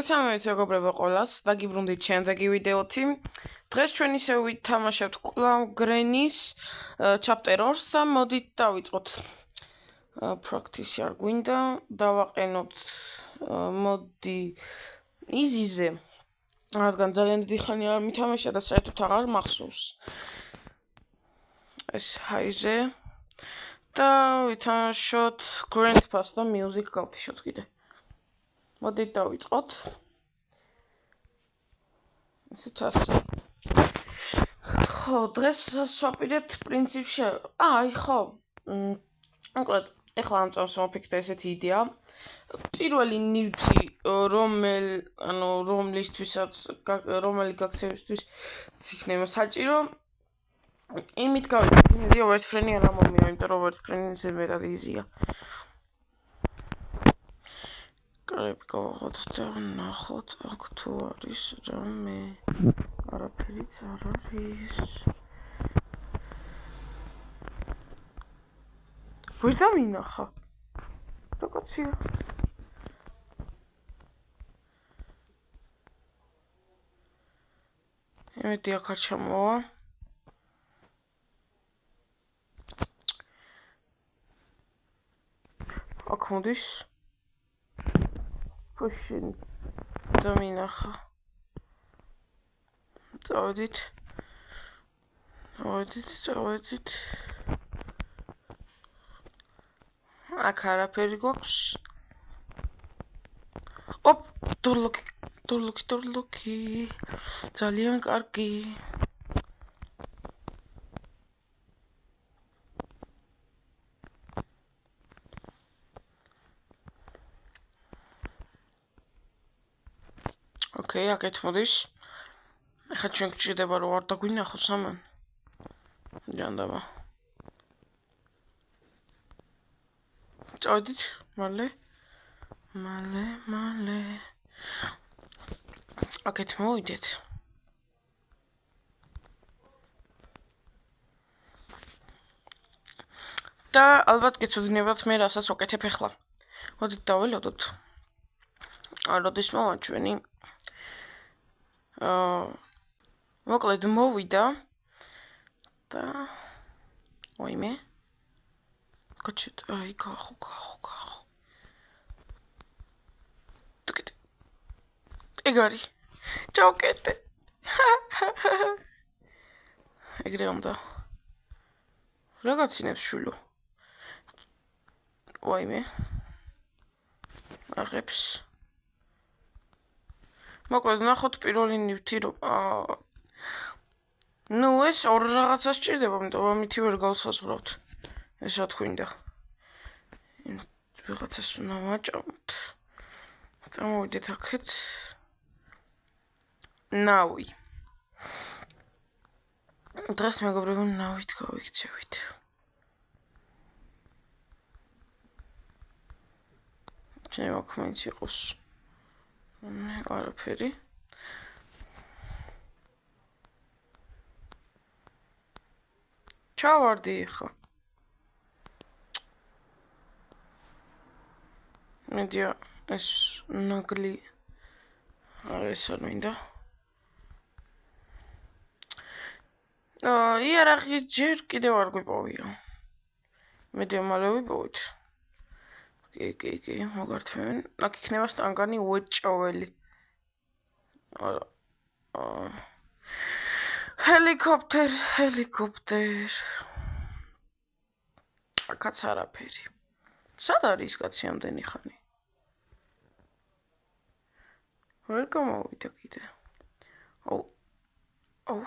Სამეც მეგობრებო ყველას, დაგიბრუნდით შემდეგი ვიდეოთი. დღეს ჩვენ ისევ ვითამაშებთ კვლავ გრენის chapter 2-ს და მოდით დავიწყოთ. Practice არ გვინდა, დავაყენოთ მოდი easy-ზე. რადგან ძალიან დიდი ხანი არ მითამაშია და საერთოდ აღარ მახსოვს. ეს high-ზე და ვითამაშოთ Grand Pass და music გავთიშოთ კიდე. მოდით დავიწყოთ. ისიც ასე. ხო, დღეს ვაპირებთ პრინციპში. აი ხო. მოკლედ, ეხლა ამ წამს მოფიქრე ესეთი იდეა. პირველი ნივთი, რომელი გაქცევისთვის იქნება საჭირო. იმით გავიგე, overframe არ მომია, იმიტომ რომ overframe ზემერად იზია. კარები გავაღოთ და ნახოთ, აქ თუ არის რამე. არაფერიც არ არის. ვერ დამინახა. რაკაცია. იმედი აქ არ ჩამოვა. აქ მოდის. Pushing დამინახა. წავედით. აქ არაფერი გვაქვს. ოპ, დურლოქი. ძალიან კარგი. ოკეი, აქეთ მოდის. ახლა ჩვენ გჭირდება რომ არ დაგვინახოს ამან. ჯანდაბა. წავედით, მალე. აქეთ მოვიდეთ. და ალბათ გეცოდინებათ მე რასაც ვაკეთებ ახლა. მოდით დაველოდოთ. როდის მოვა ჩვენი მოკლედ მოვიდა და ვაიმე კოჩეთ აი გახო ეგარი ჩავკეთე ეგრე უნდა რაღაცინებს შულო ვაიმე აღებს მოკლედ ნახოთ პირველი ნივთი რომ ნუ ეს ორ რაღაცას სჭირდება, იმიტომ რომ ამითი ვერ გავსაზღვრავთ. ეს რა თქვინდა. ვიღაცას უნდა ვაჭამოთ. წამოვიდეთ აქეთ. ნავი. დღეს მეგობრებო ნავით გავიქცევით. შეიძლება ხმეც იყოს. არაფერი. ჩავარდი ხა. მედია ეს ნაგლი არის არ მინდა. იარაღი ჯერ კიდევ არ გვიპოვია. მედია მალე ვიპოვით. კი, მოგართმევენ. აქ იქნება სტანგანი უეჭოველი. ჰელიკოპტერ. აქაც არაფერი. სად არის კაცი ამდენი ხანი? ვერ გამოვიდა კიდე.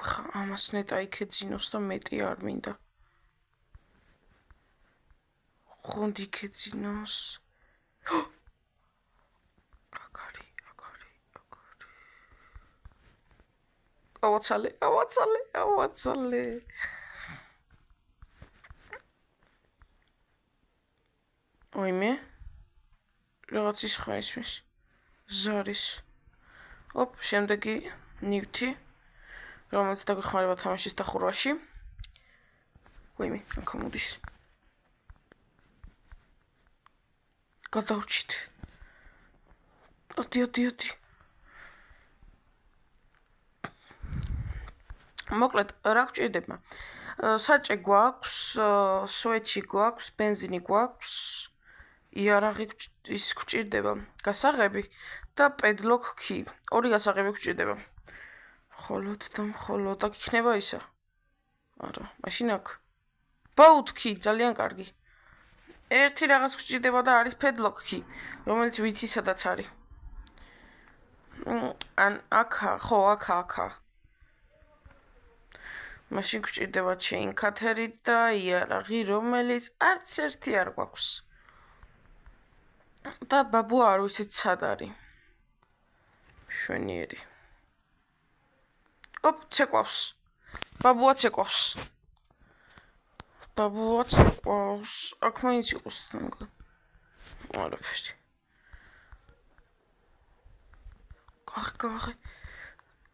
ხა ამას ნეტა იქეძინოს და მეტი არ მინდა. ხონდი იქეძინოს. აკარი. ავაცალე. ვაიმე. რაღაც ის ხმა ისმის. ზარის. ოპ, შემდეგი ნივთი. რომელიც დაგვეხმარება თამაშის დახურვაში. ვაიმე, აქ მოდის. გადავრჩით. Odi. მოკლედ რა გვჭირდება საჭე გვაქვს სვეჩი გვაქვს ბენზინი გვაქვს იარაღი ის გვჭირდება გასაღები და პედლოკ კი ორი გასაღები გვჭირდება მხოლოდ აქ იქნება ისა არა მაშინ აქ both კი ძალიან კარგი ერთი რაღაც გვჭირდება და არის პედლოკ კი რომელიც ვიცი სადაც არის ან აქა ხო აქა მაშინ გვჭირდება chain cutter-ი და იარაღი რომელიც არც ერთი არ გვაქვს და ბაბუა არ ვიცით სად არის შვენიერი ოპ ცეკვავს ბაბუა ცეკვავს აქ მაინც იყოს არაფერი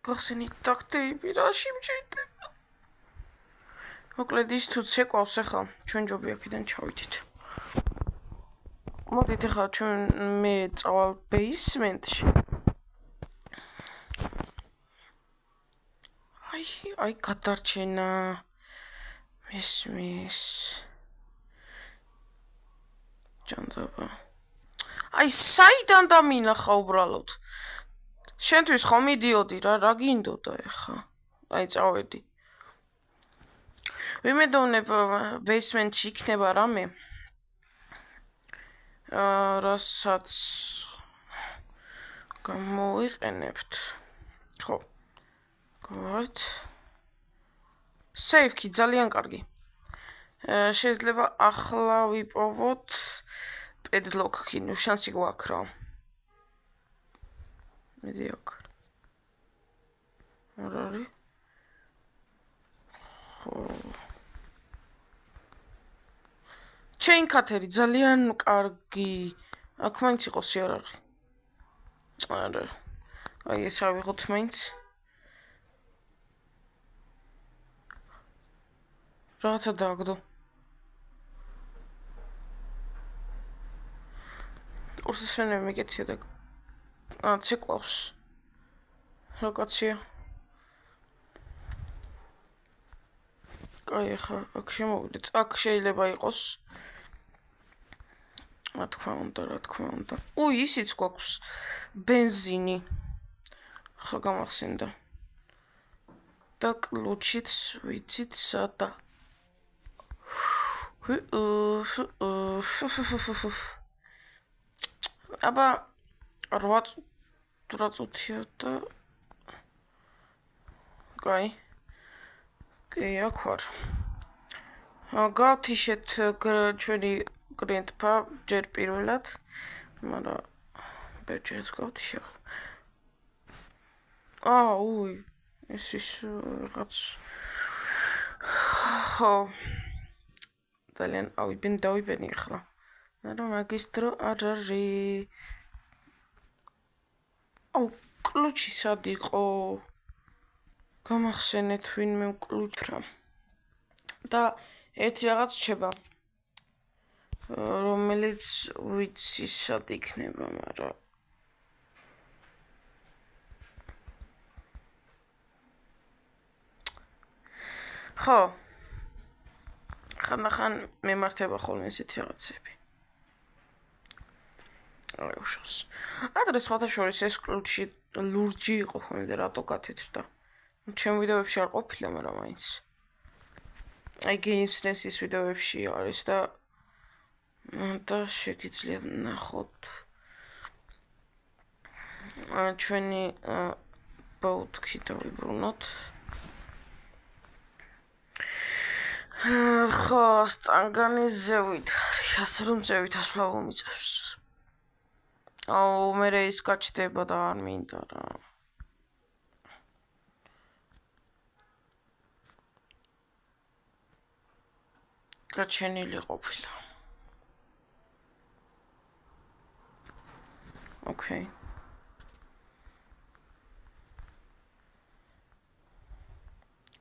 გახსენით ტაქტები რაში მჭირდება მოკლედ ის თუ ცეკვავს ახლა ჩვენ ჯობი აქედან ჩავიდეთ მოდით ახლა ჩვენ მე წავალ ბეისმენტში აი გადარჩენა მესმის ჯანდაბა აი საიდან დამინახა უბრალოდ შენთვის ხომ მიდიოდი რა გინდოდა ახლა აი წავედი ვიმედოვნებ ბეისმენტში იქნება რამე რასაც გამოვიყენებთ ხო გვართ სეიფი ძალიან კარგი შეიძლება ახლა ვიპოვოთ პედლოკი ნუ შანსი გვაქვს რა მედი აქ არ არის ხო chain cutter-ი ძალიან კარგი აქ მაინც იყოს იარაღი არა აი ეს ავიღოთ მაინც რაღაცა დააგდო ურსისენები მეკეთია და ცეკვავს რა კაცია კაი ახლა აქ შემოვიდეთ აქ შეიძლება იყოს რა თქმა უნდა ისიც გვაქვს ბენზინი ახლა გამახსენდა და კლუჩიც ვიცით სადა აბა 8 წუთია და კაი აქ ვარ გავთიშეთ ჩვენი კლიენტფა ჯერ პირველად მაგრამ ბეჭედს გავთიშე უი ეს ის რაღაც ხო ძალიან დავიბენი ახლა მაგრამ მაგის დრო არ არის კლუჩი სად იყო გამახსენეთ ვინმე კლუჩრა და ერთი რაღაც რჩება რომელიც ვიცი სად იქნება მაგრამ ხო ხან მემართება ხოლმე ესეთი რაღაცები აი უშავს ადრე სხვათაშორის ეს კლუჩი ლურჯი იყო ხოლმე და რატო გათეთრდა ჩემ ვიდეოებში არ ყოფილა მაგრამ მაინც აი გეიმსნესის ვიდეოებში არის და შეგიძლიათ ნახოთ ჩვენი ბოუთკი დავიბრუნოთ ხო სტანგანის ზევით ასე რომ ზევით ასვლა უმიწევს მე ის გაჩდება და არ მინდა რა გაჩენილი ყოფილა ოკეი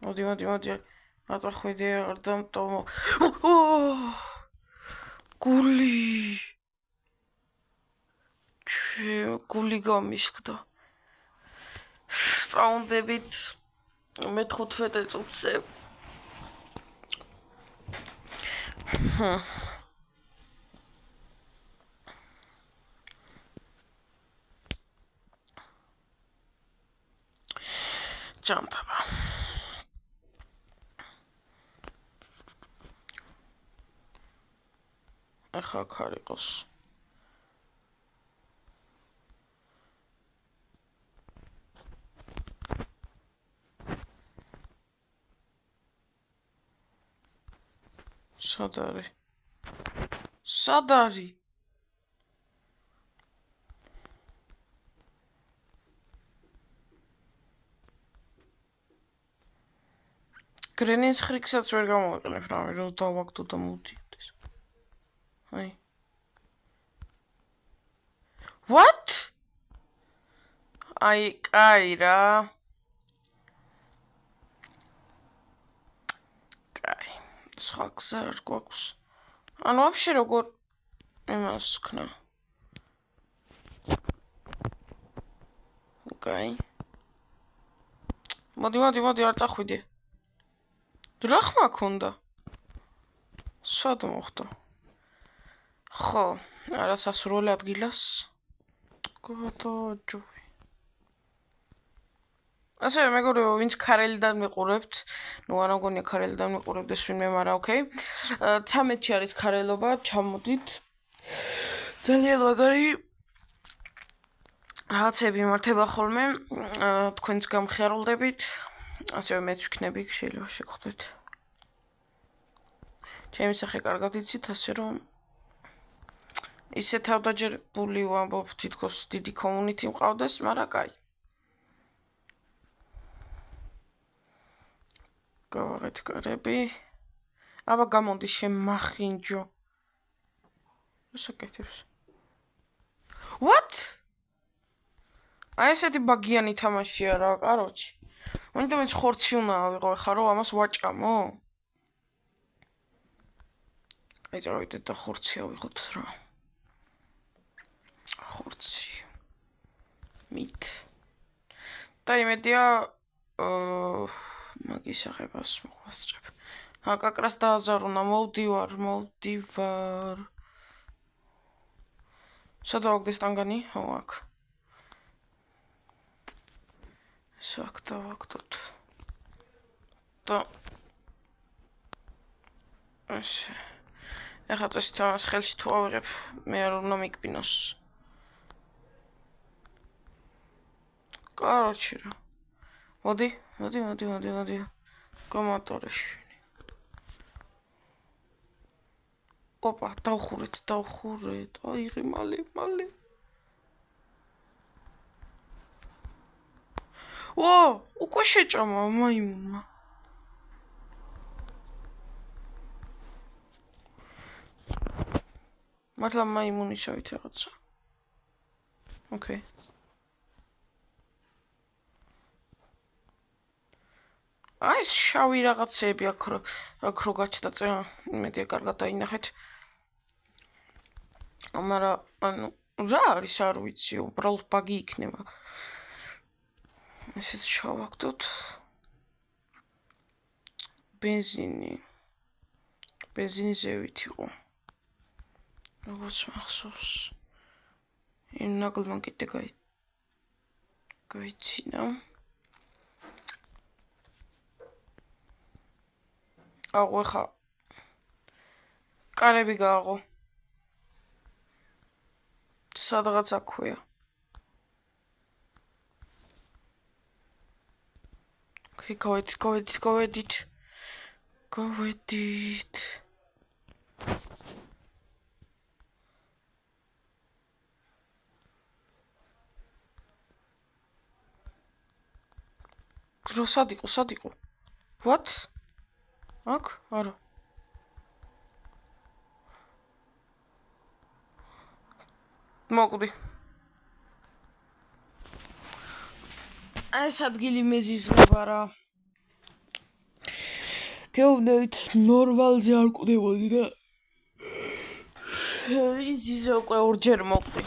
მოდი ატახვიდე არ დამტოვო გული გამიშკდა სპაუნდებით მე-15 წუთზე. ჭამდება. ახლა აქ არ იყოს. სად არის? გრენის ხრიქსაც ვერ გამოვიყენებ რავი, რომ დავაგდო და მოვდიოდეს. აი. What? აი, კაი რა. კაი. სხვა გზა არ გვაქვს. ანუ ვაფშე როგორ იმას ვქნა. კაი. მოდი, არ წახვიდე. რა ხმა ქონდა? სად მოხდა? ხო, არასასრული ადგილას გადააჯობი. ასე მეგობრებო, ვინც ქარელიდან მიყურებთ, ნუ არ მგონია ქარელიდან მიყურებდეს ვინმე, მაგრამ ოკეი. 13-ში არის ქარელობა, ჩამოდით. ძალიან მაგარი რაღაცები მართება ხოლმე, თქვენც გამხიარულდებით. ასევე მეც ვიქნები, შეიძლება შეგხვდეთ. ჩემი სახე კარგად იცით, ასე რომ ისე თავდაჯერებული ვამბობ, თითქოს დიდი კომუნიტი მყავდეს, მაგრამ კაი. გავაღეთ კარები. აბა გამოდი შემახინჯო. მოსაკეთებს. What? აი ესეთი ბაგიანი თამაშია რა, კაროჩი. მაგრამ ეს ხორცი უნდა ავიღო ხა რომ ამას ვაჭამო? აი წავიდეთ და ხორცი ავიღოთ რა. ხორცი. მით. და იმედია მაგის აღებას მოგვასწრებ. აკაკრას დააზარულა, მოვდივარ. სადა ვაგდეს ტანგანი? ო, აქ. აქ დავაგდოთ. და ასე. ეხლა წესით ამას ხელში თუ ავიღებ, მე არ უნდა მიკბინოს. კაროჩი რა. მოდი. კომატორში. ოპა, დავხურეთ. აიღე მალე. ო, უკვე შეჭამა მაიმუნმა. მართლა მაიმუნი შევით რაღაცა. ოკეი. აი ეს შავი რაღაცები აქ რო გაჩნდა წა, იმედია კარგად დაინახეთ. მაგრამ ანუ რა არის არ ვიცი, უბრალოდ ბაგი იქნება. ესეც შევაგდოთ. ბენზინი ზევით იყო. როგორც მახსოვს. იმ ნაგლმან კიდე გაიცინა. აღვე ხა. კარები გააღო. სადღაც აქვეა. ოკეი, გავედით. სად იყო? What? აქ? არა. მოკვდი. ეს ადგილი მეზიზღება რა. გეუბნებით ნორმალზე არ კვდებოდი და იზიზე უკვე ორჯერ მოკვდი.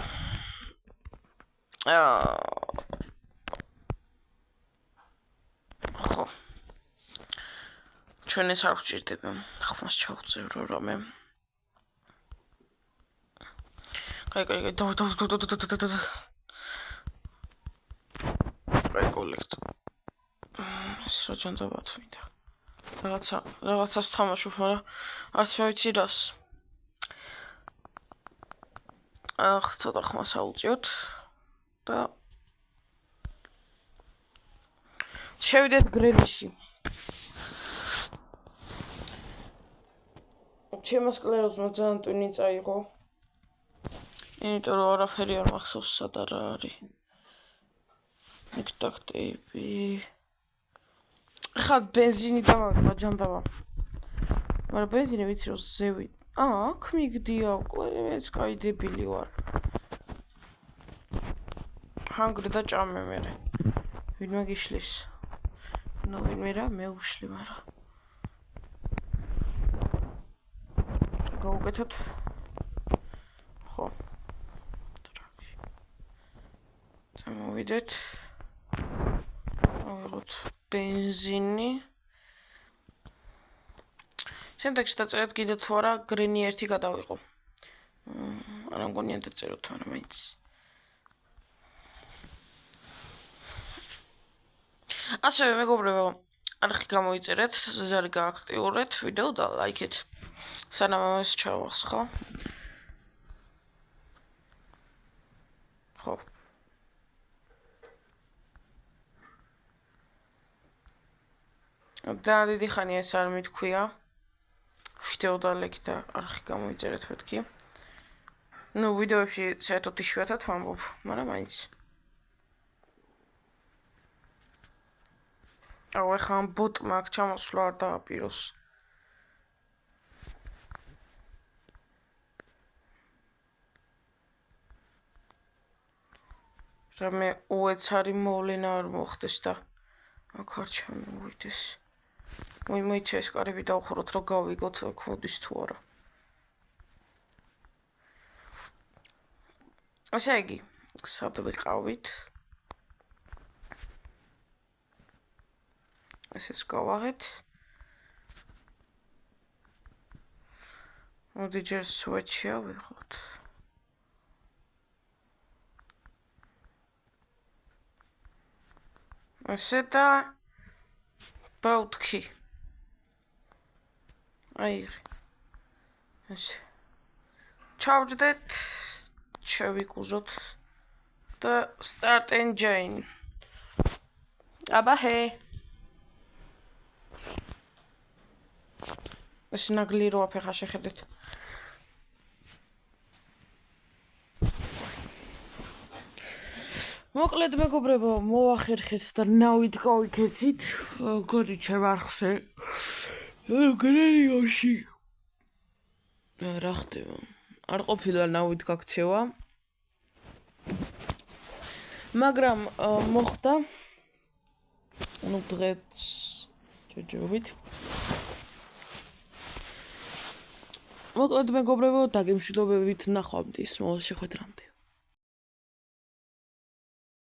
ხო. ჩვენ ეს არ გვჭირდება. ხმას ჩავწერო რამე. კაი, და. კაი, კოლექტ. ეს რა ჯანდაბა თვითა. რაღაცას თამაშობ, მაგრამ არც მე ვიცი რას. ცოტა ხმას აუწიოთ და შევიდეთ გრენისში. ჩემო სკლეროზმა ძალიან ტვინი წაიღო. იმიტომ რომ არაფერი არ მახსოვს სად არის. ნექტაქტები. ხა ბენზინი დამავიდა ჯანდაბა. მაგრამ ბენზინი ვიცი რომ ზევი. აქ მიგდია უკვე ეს კაი დებილი ვარ. ჰანგრი და ჭამე მე. ვინმე გიშლის. ნუ ვინმე რა მე უშლი მაგრამ. გავუკეთოთ. ხო. ტრაქში. წამოვიდეთ. ავიღოთ ბენზინი. შემდეგში დაწერეთ კიდე თუ არა გრენი 1 გადავიღო. არა მგონია დაწეროთ არა მაინც. ასევე მეგობრებო, არხი გამოიწერეთ, ზარი გააქტიურეთ ვიდეო და ლაიქეთ. სანამ ამას ჩავახს, ხო? ხო. და დიდი ხანია ეს არ მithქვია. ვიდეო და ლაიქი და არხი გამოიწერეთ მეთქი. ნუ ვიდეოებში საერთოდ იშვიათად ვამბობ, მაგრამ მაინც. აუ ეხლა ამ ბოტმა აქ ჩამოსვლა არ დააპიროს. რამე უეცარი მოვლენა არ მოხდეს და აქ არ ჩამოვიდეს. მოიცა ეს კარები დავხუროთ რომ გავიგოთ კოდის თუ არა. ასე იგი, სად ვიყავით? ესეც გავაღეთ. მოდი ჯერ სუეჩი ავიღოთ. ესე და ბაუთქი. აიღე. ესე. ჩავჯდეთ, შევიკუზოთ და start engine. აბა ჰე. ეს ნაგლი რო აფეხა შეხედეთ. მოკლედ მეგობრებო, მოვახერხეთ და ნავით გავიქეცით. გოდი ჩემ არხზე. გრენიოში. რა ხდება? არ ყოფილა ნავით გაქცევა. მაგრამ მოხდა. ნუ დღეს ჯოჯობით. მოკლედ მეგობრებო, დაგემშვიდობებით ნახვამდის, მოვალ შეხვედრამდე.